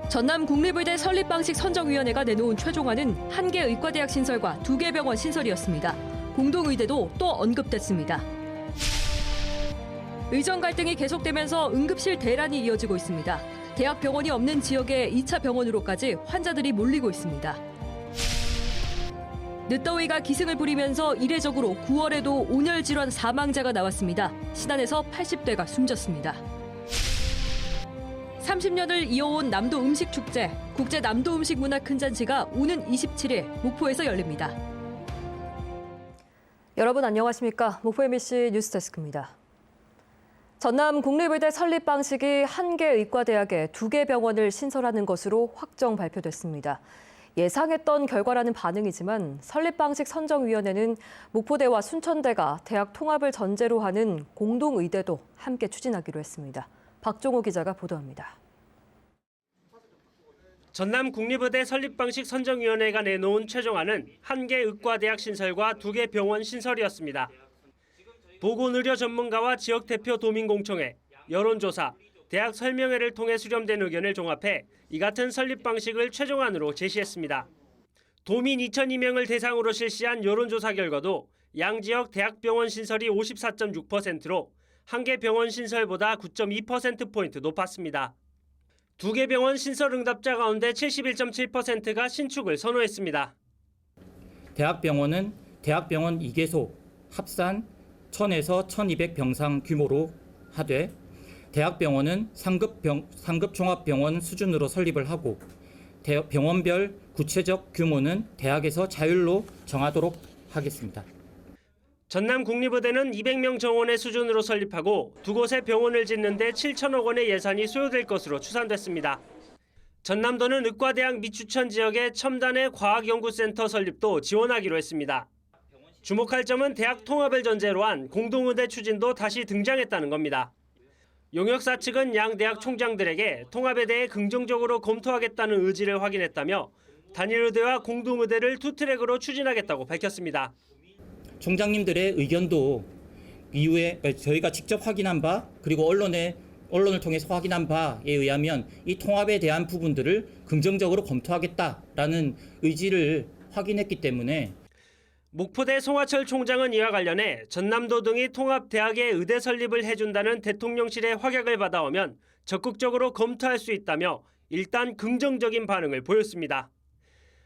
전남 국립의대 설립방식 선정위원회가 내놓은 최종안은 1개 의과대학 신설과 2개 병원 신설이었습니다. 공동의대도 또 언급됐습니다. 의정 갈등이 계속되면서 응급실 대란이 이어지고 있습니다. 대학 병원이 없는 지역의 2차 병원으로까지 환자들이 몰리고 있습니다. 늦더위가 기승을 부리면서 이례적으로 9월에도 온열 질환 사망자가 나왔습니다. 신안에서 80대가 숨졌습니다. 30년을 이어온 남도 음식 축제, 국제 남도 음식 문화 큰 잔치가 오는 27일 목포에서 열립니다. 여러분 안녕하십니까? 목포 MBC 뉴스데스크입니다. 전남 국립의대 설립 방식이 1개 의과대학에 2개 병원을 신설하는 것으로 확정 발표됐습니다. 예상했던 결과라는 반응이지만 설립 방식 선정위원회는 목포대와 순천대가 대학 통합을 전제로 하는 공동의대도 함께 추진하기로 했습니다. 박종호 기자가 보도합니다. 전남 국립의대 설립방식 선정위원회가 내놓은 최종안은 1개 의과대학 신설과 2개 병원 신설이었습니다. 보건의료 전문가와 지역 대표 도민공청회, 여론조사, 대학 설명회를 통해 수렴된 의견을 종합해 이 같은 설립방식을 최종안으로 제시했습니다. 도민 2,002명을 대상으로 실시한 여론조사 결과도 양지역 대학병원 신설이 54.6%로 1개 병원 신설보다 9.2%포인트 높았습니다. 2개 병원 신설 응답자 가운데 71.7%가 신축을 선호했습니다. 대학병원은 대학병원 2개소 합산 1000에서 1200병상 규모로 하되 대학병원은 상급 종합병원 수준으로 설립을 하고 병원별 구체적 규모는 대학에서 자율로 정하도록 하겠습니다. 전남 국립의대는 200명 정원의 수준으로 설립하고 2곳의 병원을 짓는 데 7천억 원의 예산이 소요될 것으로 추산됐습니다. 전남도는 의과대학 미추천 지역의 첨단의 과학연구센터 설립도 지원하기로 했습니다. 주목할 점은 대학 통합을 전제로 한 공동의대 추진도 다시 등장했다는 겁니다. 용역사 측은 양 대학 총장들에게 통합에 대해 긍정적으로 검토하겠다는 의지를 확인했다며 단일의대와 공동의대를 투트랙으로 추진하겠다고 밝혔습니다. 총장님들의 의견도 이후에 저희가 직접 확인한 바 그리고 언론을 통해서 확인한 바에 의하면 이 통합에 대한 부분들을 긍정적으로 검토하겠다라는 의지를 확인했기 때문에 목포대 송하철 총장은 이와 관련해 전남도 등이 통합대학의 의대 설립을 해준다는 대통령실의 확약을 받아오면 적극적으로 검토할 수 있다며 일단 긍정적인 반응을 보였습니다.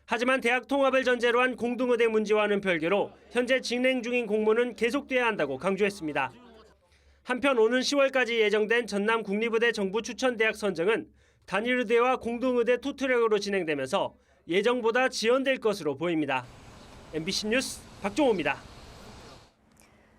하지만 대학 통합을 전제로 한 공동의대 문제와는 별개로 현재 진행 중인 공모는 계속돼야 한다고 강조했습니다. 한편 오는 10월까지 예정된 전남 국립의대 정부 추천 대학 선정은 단일의대와 공동의대 투트랙으로 진행되면서 예정보다 지연될 것으로 보입니다. MBC 뉴스 박종호입니다.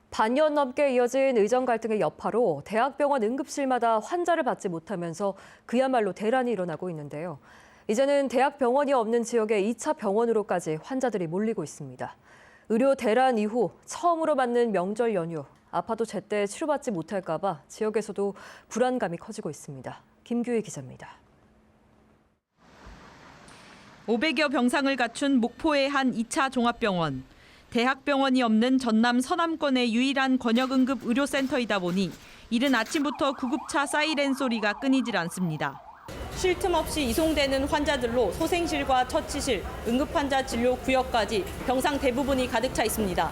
반년 넘게 이어진 의정 갈등의 여파로 대학병원 응급실마다 환자를 받지 못하면서 그야말로 대란이 일어나고 있는데요. 이제는 대학병원이 없는 지역의 2차 병원으로까지 환자들이 몰리고 있습니다. 의료 대란 이후 처음으로 맞는 명절 연휴, 아파도 제때 치료받지 못할까 봐 지역에서도 불안감이 커지고 있습니다. 김규희 기자입니다. 500여 병상을 갖춘 목포의 한 2차 종합병원. 대학병원이 없는 전남 서남권의 유일한 권역응급 의료센터이다 보니 이른 아침부터 구급차 사이렌 소리가 끊이질 않습니다. 쉴 틈 없이 이송되는 환자들로 소생실과 처치실, 응급환자 진료 구역까지 병상 대부분이 가득 차 있습니다.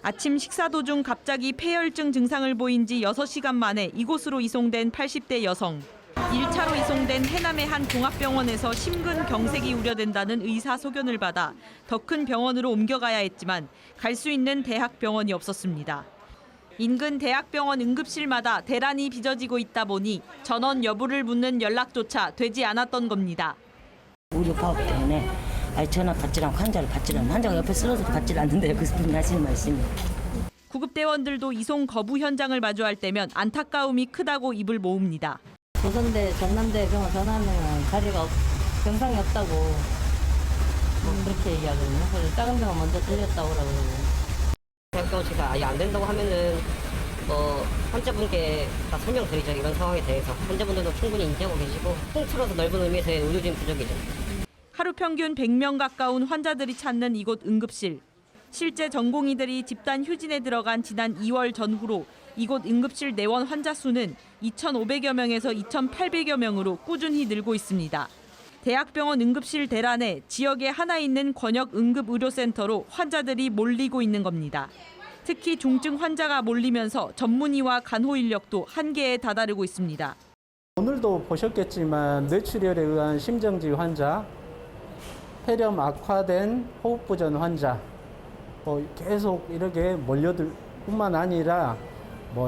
아침 식사 도중 갑자기 폐혈증 증상을 보인 지 6시간 만에 이곳으로 이송된 80대 여성. 1차로 이송된 해남의 한 종합병원에서 심근경색이 우려된다는 의사 소견을 받아 더 큰 병원으로 옮겨가야 했지만 갈 수 있는 대학병원이 없었습니다. 인근 대학병원 응급실마다 대란이 빚어지고 있다 보니 전원 여부를 묻는 연락조차 되지 않았던 겁니다. 의료 파업 때문에 전화 받지 않고 환자를 받지 않는 환자가 옆에 쓰러져도 받지 않는데 그 분이 하시는 말씀이. 구급대원들도 이송 거부 현장을 마주할 때면 안타까움이 크다고 입을 모읍니다. 조선대, 전남대 병원 전화하면 자리가 병상이 없다고 그렇게 얘기하거든요. 그래서 작은 병원 먼저 들렸다고 그러고. 대학병원치가 아예 안 된다고 하면은 환자분께 다 설명드리죠. 이런 상황에 대해서 환자분들도 충분히 인지하고 계시고 통틀어서 넓은 의미에서의 의료진 부족이죠. 하루 평균 100명 가까운 환자들이 찾는 이곳 응급실. 실제 전공의들이 집단 휴진에 들어간 지난 2월 전후로 이곳 응급실 내원 환자 수는 2,500여 명에서 2,800여 명으로 꾸준히 늘고 있습니다. 대학병원 응급실 대란에 지역에 하나 있는 권역 응급의료센터로 환자들이 몰리고 있는 겁니다. 특히 중증 환자가 몰리면서 전문의와 간호 인력도 한계에 다다르고 있습니다. 오늘도 보셨겠지만 뇌출혈에 의한 심정지 환자, 폐렴 악화된 호흡부전 환자, 계속 이렇게 몰려들 뿐만 아니라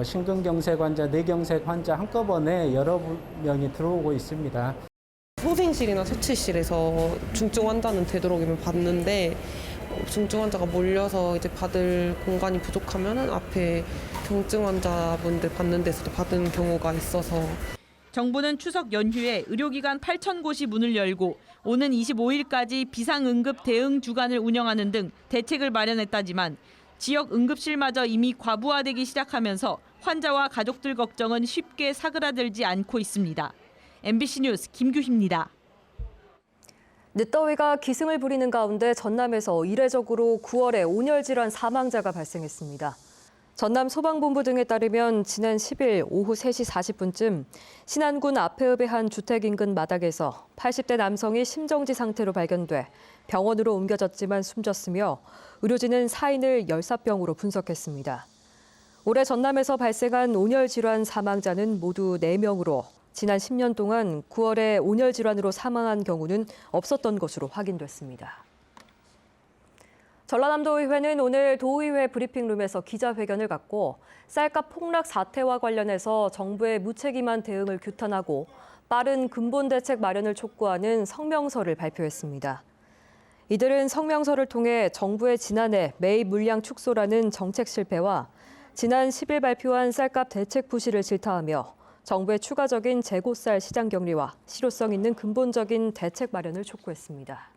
심근경색 환자, 뇌경색 환자 한꺼번에 여러 명이 들어오고 있습니다. 소생실이나 수치실에서 중증 환자는 되도록이면 받는데 중증 환자가 몰려서 이제 받을 공간이 부족하면 앞에 경증 환자분들 받는 데서도 받은 경우가 있어서. 정부는 추석 연휴에 의료기관 8,000곳이 문을 열고 오는 25일까지 비상응급 대응 주간을 운영하는 등 대책을 마련했다지만 지역 응급실마저 이미 과부하되기 시작하면서 환자와 가족들 걱정은 쉽게 사그라들지 않고 있습니다. MBC 뉴스 김규희입니다. 늦더위가 기승을 부리는 가운데 전남에서 이례적으로 9월에 온열 질환 사망자가 발생했습니다. 전남 소방본부 등에 따르면 지난 10일 오후 3시 40분쯤 신안군 앞해읍의 한 주택 인근 마당에서 80대 남성이 심정지 상태로 발견돼 병원으로 옮겨졌지만 숨졌으며 의료진은 사인을 열사병으로 분석했습니다. 올해 전남에서 발생한 온열 질환 사망자는 모두 4명으로 지난 10년 동안 9월에 온열 질환으로 사망한 경우는 없었던 것으로 확인됐습니다. 전라남도의회는 오늘 도의회 브리핑룸에서 기자회견을 갖고 쌀값 폭락 사태와 관련해서 정부의 무책임한 대응을 규탄하고 빠른 근본 대책 마련을 촉구하는 성명서를 발표했습니다. 이들은 성명서를 통해 정부의 지난해 매입 물량 축소라는 정책 실패와 지난 10일 발표한 쌀값 대책 부실을 질타하며 정부의 추가적인 재고쌀 시장 격리와 실효성 있는 근본적인 대책 마련을 촉구했습니다.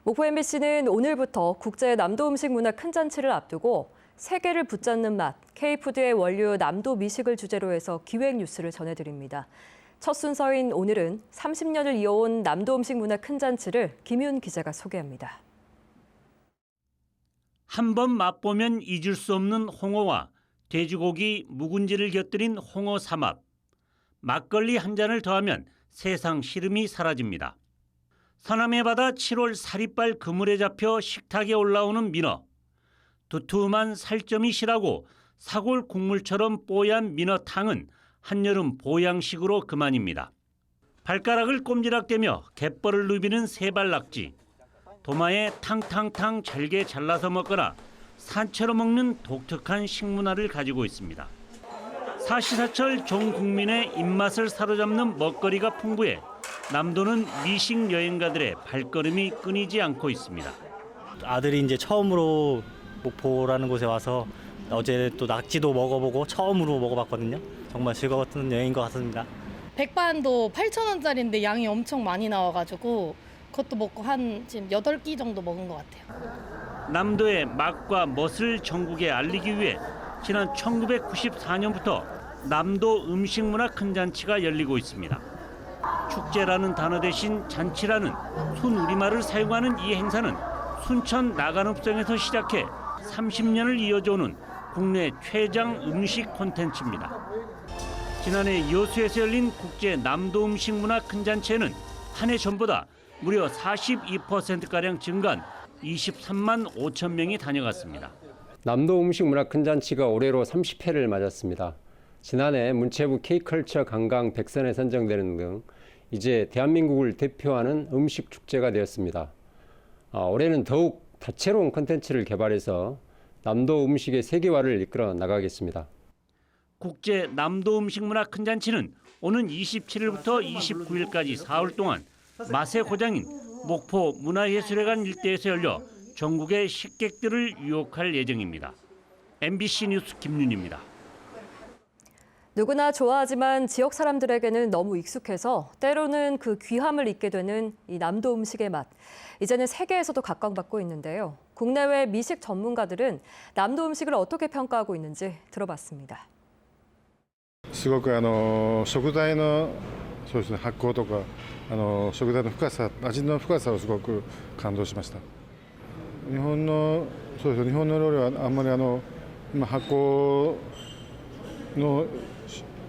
목포 MBC는 오늘부터 국제 남도 음식 문화 큰 잔치를 앞두고 세계를 붙잡는 맛, K푸드의 원류 남도 미식을 주제로 해서 기획 뉴스를 전해드립니다. 첫 순서인 오늘은 30년을 이어온 남도 음식 문화 큰 잔치를 김윤 기자가 소개합니다. 한 번 맛보면 잊을 수 없는 홍어와 돼지고기, 묵은지를 곁들인 홍어 삼합. 막걸리 한 잔을 더하면 세상 시름이 사라집니다. 서남의 바다 7월 사리빨 그물에 잡혀 식탁에 올라오는 민어. 두툼한 살점이 실하고 사골 국물처럼 뽀얀 민어탕은 한여름 보양식으로 그만입니다. 발가락을 꼼지락대며 갯벌을 누비는 세발낙지. 도마에 탕탕탕 잘게 잘라서 먹거나 산채로 먹는 독특한 식문화를 가지고 있습니다. 사시사철 전 국민의 입맛을 사로잡는 먹거리가 풍부해 남도는 미식 여행가들의 발걸음이 끊이지 않고 있습니다. 아들이 이제 처음으로 목포라는 곳에 와서 어제 또 낙지도 먹어보고 처음으로 먹어봤거든요. 정말 즐거웠던 여행인 것 같습니다. 백반도 8,000원짜리인데 양이 엄청 많이 나와가지고 그것도 먹고 한 지금 8끼 정도 먹은 것 같아요. 남도의 맛과 멋을 전국에 알리기 위해 지난 1994년부터 남도 음식문화 큰 잔치가 열리고 있습니다. 축제라는 단어 대신 잔치라는 순우리말을 사용하는 이 행사는 순천 나간읍성에서 시작해 30년을 이어져오는 국내 최장 음식 콘텐츠입니다. 지난해 여수에서 열린 국제 남도 음식문화 큰 잔치에는 한 해 전보다 무려 42%가량 증가한 23만 5천 명이 다녀갔습니다. 남도 음식문화 큰 잔치가 올해로 30회를 맞았습니다. 지난해 문체부 K컬처 관광 100선에 선정되는 등 이제 대한민국을 대표하는 음식 축제가 되었습니다. 올해는 더욱 다채로운 콘텐츠를 개발해서 남도 음식의 세계화를 이끌어 나가겠습니다. 국제 남도 음식문화 큰 잔치는 오는 27일부터 29일까지 사흘 동안 맛의 고장인 목포 문화예술회관 일대에서 열려 전국의 식객들을 유혹할 예정입니다. MBC 뉴스 김윤입니다. 누구나 좋아하지만 지역 사람들에게는 너무 익숙해서 때로는 그 귀함을 잊게 되는 이 남도 음식의 맛. 이제는 세계에서도 각광받고 있는데요. 국내외 미식 전문가들은 남도 음식을 어떻게 평가하고 있는지 들어봤습니다. すごく食材のそうですね発酵とか食材の深さ、味の深さをすごく感動しました。日本のそうですね日本の料理はあんまり今発酵の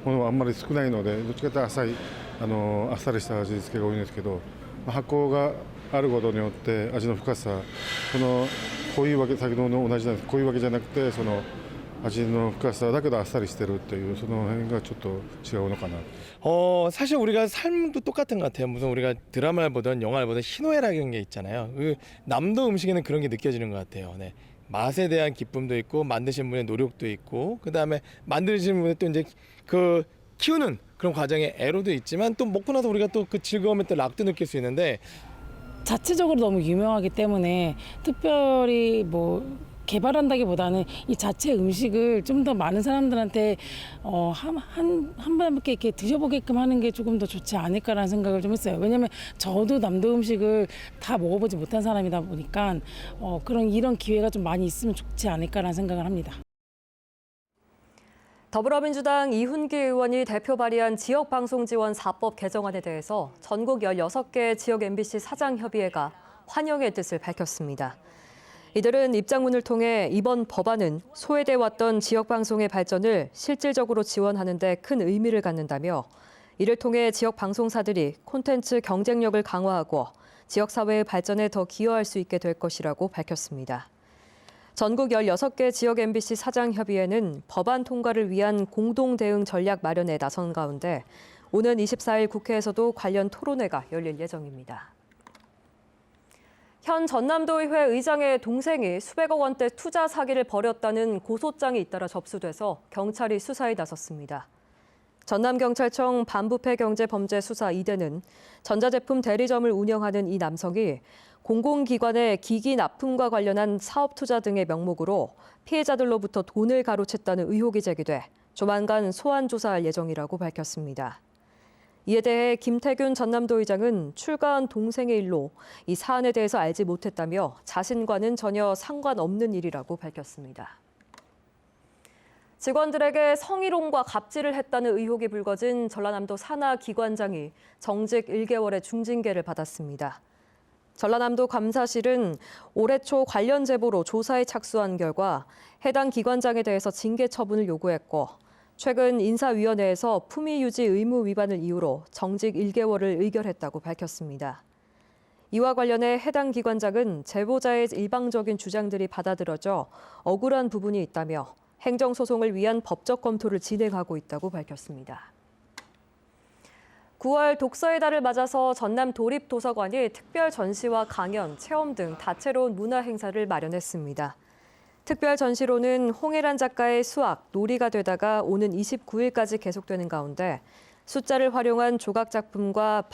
ものはあんまり少ないので、どっちかというと浅いあっさりした味付けが多いんですけど、発酵があることによって味の深さ、濃いわけ先ほどの同じなんです。濃いわけじゃなくて味の深さだけどあっさりしてるっていうその辺がちょっと違うのかな. 사실 우리가 삶도 똑같은 것 같아요. 무슨 우리가 드라마를 보든 영화를 보든 희노애락이라는 게 있잖아요. 그 남도 음식에는 그런 게 느껴지는 것 같아요. 네. 맛에 대한 기쁨도 있고 만드신 분의 노력도 있고 그다음에 만드신 분의 또 이제 그 키우는 그런 과정의 애로도 있지만 또 먹고 나서 우리가 또 그 즐거움에 또 락도 느낄 수 있는데 자체적으로 너무 유명하기 때문에 특별히 뭐 개발한다기보다는 이 자체 음식을 좀 더 많은 사람들한테 한 번밖에 이렇게 드셔보게끔 하는 게 조금 더 좋지 않을까라는 생각을 좀 했어요. 왜냐면 저도 남도 음식을 다 먹어보지 못한 사람이다 보니까 이런 기회가 좀 많이 있으면 좋지 않을까라는 생각을 합니다. 더불어민주당 이훈기 의원이 대표 발의한 지역방송지원 4법 개정안에 대해서 전국 16개 지역 MBC 사장협의회가 환영의 뜻을 밝혔습니다. 이들은 입장문을 통해 이번 법안은 소외돼 왔던 지역방송의 발전을 실질적으로 지원하는 데 큰 의미를 갖는다며 이를 통해 지역 방송사들이 콘텐츠 경쟁력을 강화하고 지역사회의 발전에 더 기여할 수 있게 될 것이라고 밝혔습니다. 전국 16개 지역 MBC 사장협의회는 법안 통과를 위한 공동 대응 전략 마련에 나선 가운데 오는 24일 국회에서도 관련 토론회가 열릴 예정입니다. 현 전남도의회 의장의 동생이 수백억 원대 투자 사기를 벌였다는 고소장이 잇따라 접수돼서 경찰이 수사에 나섰습니다. 전남경찰청 반부패 경제범죄수사 2대는 전자제품 대리점을 운영하는 이 남성이 공공기관의 기기 납품과 관련한 사업 투자 등의 명목으로 피해자들로부터 돈을 가로챘다는 의혹이 제기돼 조만간 소환 조사할 예정이라고 밝혔습니다. 이에 대해 김태균 전남도의장은 출가한 동생의 일로 이 사안에 대해서 알지 못했다며 자신과는 전혀 상관없는 일이라고 밝혔습니다. 직원들에게 성희롱과 갑질을 했다는 의혹이 불거진 전라남도 산하 기관장이 정직 1개월의 중징계를 받았습니다. 전라남도 감사실은 올해 초 관련 제보로 조사에 착수한 결과 해당 기관장에 대해서 징계 처분을 요구했고 최근 인사위원회에서 품위 유지 의무 위반을 이유로 정직 1개월을 의결했다고 밝혔습니다. 이와 관련해 해당 기관장은 제보자의 일방적인 주장들이 받아들여져 억울한 부분이 있다며 행정소송을 위한 법적 검토를 진행하고 있다고 밝혔습니다. 9월 독서의 달을 맞아서 전남 도립도서관이 특별 전시와 강연, 체험 등 다채로운 문화 행사를 마련했습니다. 특별 전시로는 홍혜란 작가의 수학, 놀이가 되다가 오는 29일까지 계속되는 가운데 숫자를 활용한 조각 작품과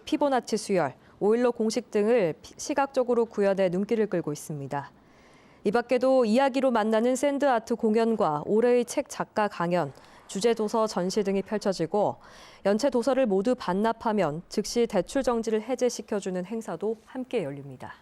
피보나치 수열, 오일로 공식 등을 시각적으로 구현해 눈길을 끌고 있습니다. 이 밖에도 이야기로 만나는 샌드아트 공연과 올해의 책 작가 강연, 주제 도서 전시 등이 펼쳐지고 연체 도서를 모두 반납하면 즉시 대출 정지를 해제시켜주는 행사도 함께 열립니다.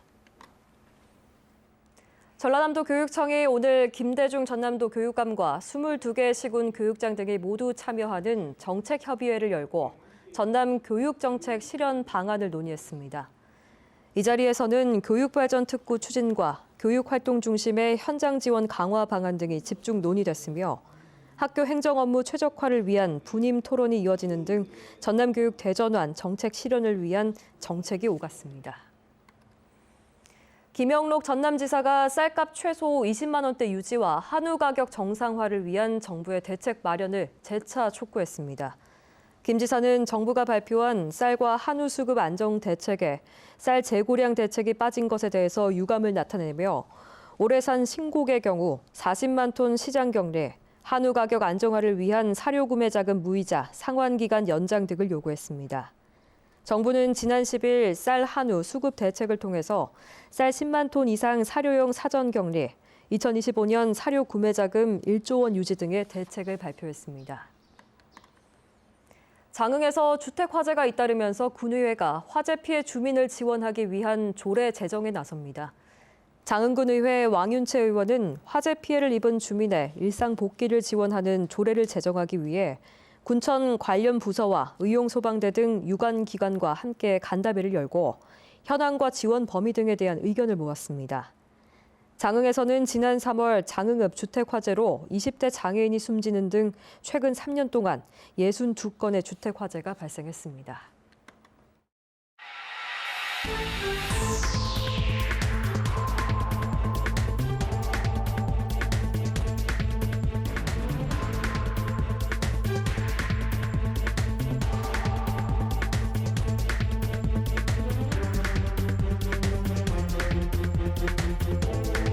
전라남도 교육청이 오늘 김대중 전남도 교육감과 22개 시군 교육장 등이 모두 참여하는 정책협의회를 열고 전남 교육정책 실현 방안을 논의했습니다. 이 자리에서는 교육발전 특구 추진과 교육활동 중심의 현장 지원 강화 방안 등이 집중 논의됐으며 학교 행정 업무 최적화를 위한 분임 토론이 이어지는 등 전남교육 대전환 정책 실현을 위한 정책이 오갔습니다. 김영록 전남지사가 쌀값 최소 20만 원대 유지와 한우 가격 정상화를 위한 정부의 대책 마련을 재차 촉구했습니다. 김 지사는 정부가 발표한 쌀과 한우 수급 안정 대책에 쌀 재고량 대책이 빠진 것에 대해서 유감을 나타내며 올해 산 신곡의 경우 40만 톤 시장 경례, 한우 가격 안정화를 위한 사료 구매 자금 무이자, 상환 기간 연장 등을 요구했습니다. 정부는 지난 10일 쌀 한우 수급 대책을 통해서 쌀 10만 톤 이상 사료용 사전 격리, 2025년 사료 구매 자금 1조 원 유지 등의 대책을 발표했습니다. 장흥에서 주택 화재가 잇따르면서 군의회가 화재 피해 주민을 지원하기 위한 조례 제정에 나섭니다. 장흥군의회 왕윤채 의원은 화재 피해를 입은 주민의 일상 복귀를 지원하는 조례를 제정하기 위해 군청 관련 부서와 의용소방대 등 유관 기관과 함께 간담회를 열고 현황과 지원 범위 등에 대한 의견을 모았습니다. 장흥에서는 지난 3월 장흥읍 주택 화재로 20대 장애인이 숨지는 등 최근 3년 동안 62건의 주택 화재가 발생했습니다.